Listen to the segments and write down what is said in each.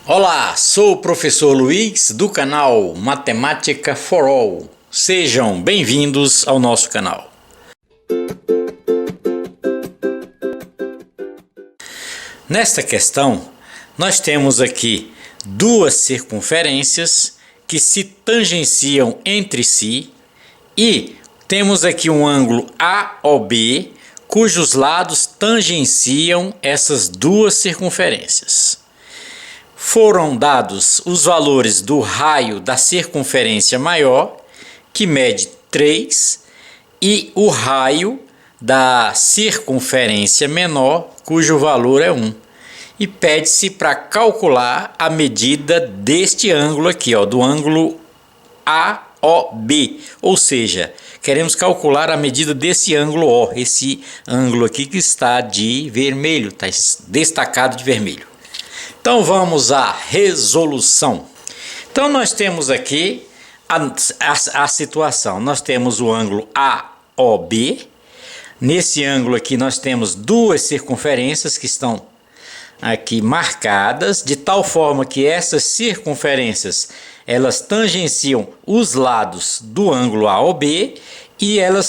Olá, sou o professor Luiz do canal Matemática for All. Sejam bem-vindos ao nosso canal. Nesta questão, nós temos aqui duas circunferências que se tangenciam entre si e temos aqui um ângulo AOB, cujos lados tangenciam essas duas circunferências. Foram dados os valores do raio da circunferência maior, que mede 3, e o raio da circunferência menor, cujo valor é 1. E pede-se para calcular a medida deste ângulo aqui, do ângulo AOB, ou seja, queremos calcular a medida desse ângulo O, esse ângulo aqui que está de vermelho, está destacado de vermelho. Então vamos à resolução. Então nós temos aqui a situação. Nós temos o ângulo AOB. Nesse ângulo aqui nós temos duas circunferências que estão aqui marcadas, de tal forma que essas circunferências elas tangenciam os lados do ângulo AOB e elas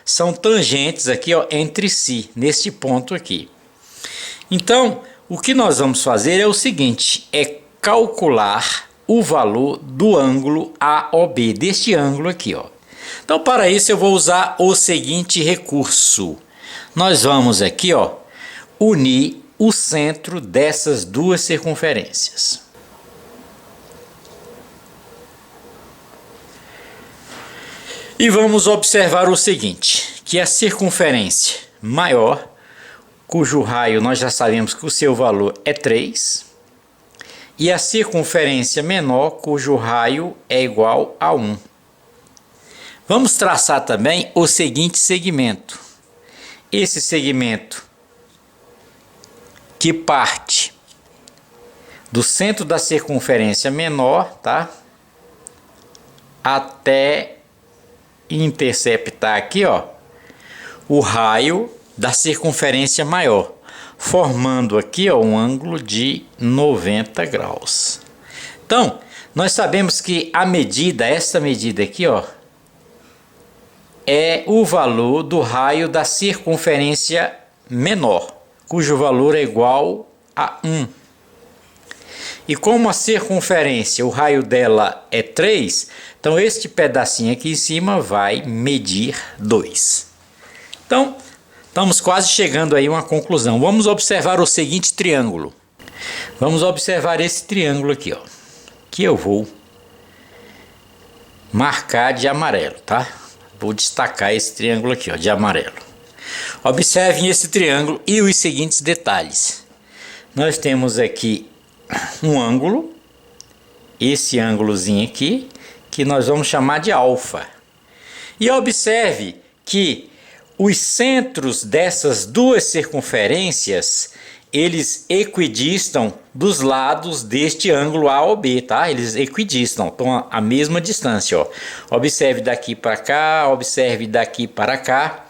são tangentes aqui, entre si, neste ponto aqui. Então, o que nós vamos fazer é o seguinte, é calcular o valor do ângulo AOB, deste ângulo aqui, Então, para isso eu vou usar o seguinte recurso. Nós vamos aqui, unir o centro dessas duas circunferências. E vamos observar o seguinte, que a circunferência maior, cujo raio nós já sabemos que o seu valor é 3, e a circunferência menor, cujo raio é igual a 1. Vamos traçar também o seguinte segmento. Esse segmento que parte do centro da circunferência menor, até interceptar aqui, o raio da circunferência maior, formando aqui um ângulo de 90 graus. Então, nós sabemos que a medida, essa medida aqui, é o valor do raio da circunferência menor, cujo valor é igual a 1. E como a circunferência, o raio dela é 3, então este pedacinho aqui em cima vai medir 2. Então, estamos quase chegando aí a uma conclusão. Vamos observar o seguinte triângulo. Vamos observar esse triângulo aqui, que eu vou marcar de amarelo, Vou destacar esse triângulo aqui, de amarelo. Observem esse triângulo e os seguintes detalhes. Nós temos aqui um ângulo, esse ângulozinho aqui, que nós vamos chamar de alfa. E observe que os centros dessas duas circunferências, eles equidistam dos lados deste ângulo AOB, Eles equidistam, estão a mesma distância, Observe daqui para cá, observe daqui para cá,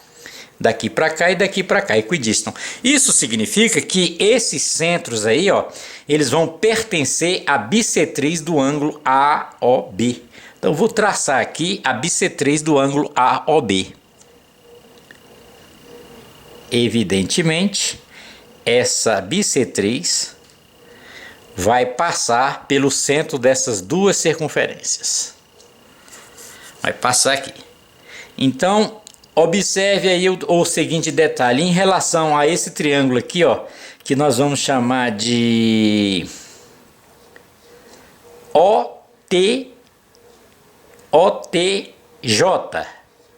daqui para cá e daqui para cá, equidistam. Isso significa que esses centros aí, eles vão pertencer à bissetriz do ângulo AOB. Então, vou traçar aqui a bissetriz do ângulo AOB. Evidentemente, essa bissetriz vai passar pelo centro dessas duas circunferências. Vai passar aqui. Então, observe aí o seguinte detalhe. Em relação a esse triângulo aqui, que nós vamos chamar de OTJ.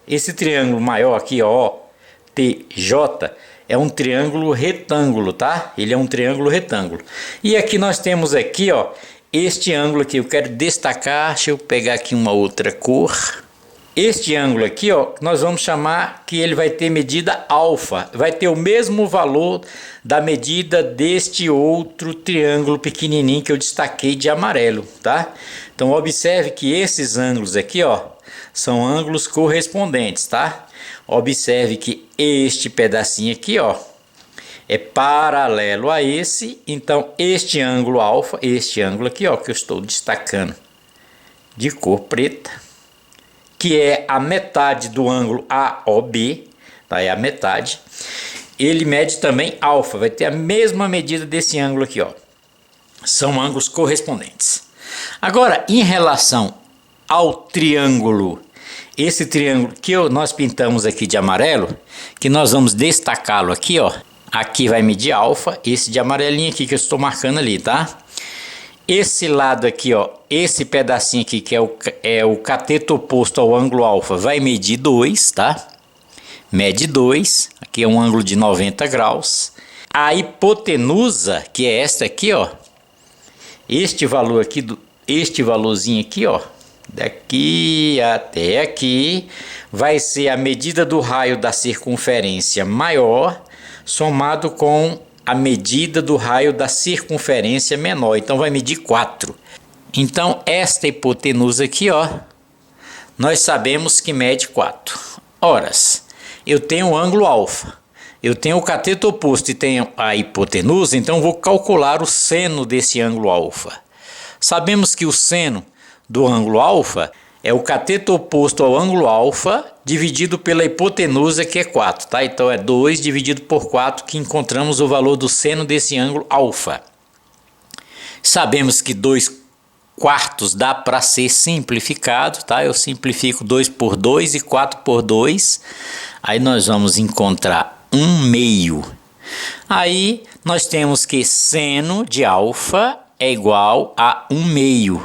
Esse triângulo maior aqui, OTJ, é um triângulo retângulo, Ele é um triângulo retângulo. E aqui nós temos aqui, este ângulo aqui. Eu quero destacar, deixa eu pegar aqui uma outra cor. Este ângulo aqui, nós vamos chamar que ele vai ter medida alfa. Vai ter o mesmo valor da medida deste outro triângulo pequenininho que eu destaquei de amarelo, Então, observe que esses ângulos aqui, são ângulos correspondentes, Observe que este pedacinho aqui, é paralelo a esse, então este ângulo alfa, este ângulo aqui, ó, que eu estou destacando de cor preta, que é a metade do ângulo AOB, tá? É a metade. Ele mede também alfa, vai ter a mesma medida desse ângulo aqui, ó. São ângulos correspondentes. Agora, em relação ao triângulo, esse triângulo que nós pintamos aqui de amarelo, que nós vamos destacá-lo aqui, ó. Aqui vai medir alfa, esse de amarelinho aqui que eu estou marcando ali, tá? Esse lado aqui, ó, esse pedacinho aqui que é o cateto oposto ao ângulo alfa, vai medir 2, tá? Mede 2, aqui é um ângulo de 90 graus. A hipotenusa, que é esta aqui, ó, este valor aqui, este valorzinho aqui, ó, daqui até aqui, vai ser a medida do raio da circunferência maior, somado com a medida do raio da circunferência menor. Então vai medir 4. Então esta hipotenusa aqui, ó, nós sabemos que mede 4. Horas, eu tenho o ângulo alfa, eu tenho o cateto oposto e tenho a hipotenusa, então vou calcular o seno desse ângulo alfa. Sabemos que o seno do ângulo alfa é o cateto oposto ao ângulo alfa dividido pela hipotenusa, que é 4, tá? Então é 2 dividido por 4 que encontramos o valor do seno desse ângulo alfa. Sabemos que 2/4 dá para ser simplificado, tá? Eu simplifico 2 por 2 e 4 por 2. Aí nós vamos encontrar 1/2. Aí nós temos que seno de alfa é igual a 1/2.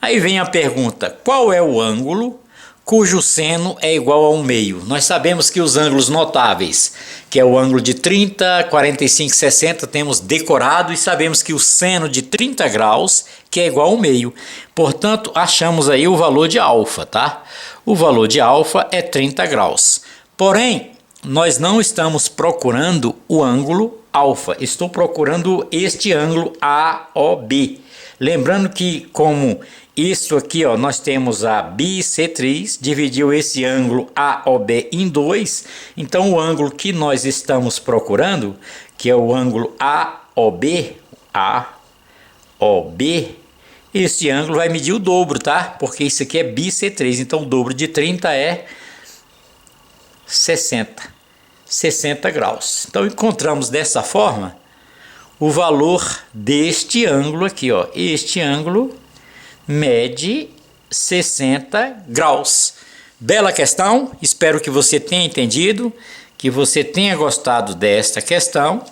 Aí vem a pergunta, qual é o ângulo cujo seno é igual a 1/2? Nós sabemos que os ângulos notáveis, que é o ângulo de 30, 45, 60, temos decorado, e sabemos que o seno de 30 graus, que é igual a 1/2. Portanto, achamos aí o valor de alfa, tá? O valor de alfa é 30 graus. Porém, nós não estamos procurando o ângulo alfa, estou procurando este ângulo AOB. Lembrando que, como isso aqui, ó, nós temos a bissetriz, dividiu esse ângulo AOB em 2, então o ângulo que nós estamos procurando, que é o ângulo AOB, esse ângulo vai medir o dobro, tá? Porque isso aqui é bissetriz, então o dobro de 30 é 60 graus. Então encontramos dessa forma o valor deste ângulo aqui, ó. Este ângulo mede 60 graus. Bela questão, espero que você tenha entendido, que você tenha gostado desta questão.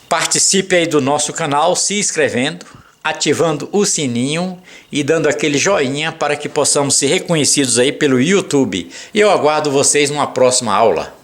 Participe aí do nosso canal se inscrevendo, ativando o sininho e dando aquele joinha para que possamos ser reconhecidos aí pelo YouTube. E eu aguardo vocês numa próxima aula.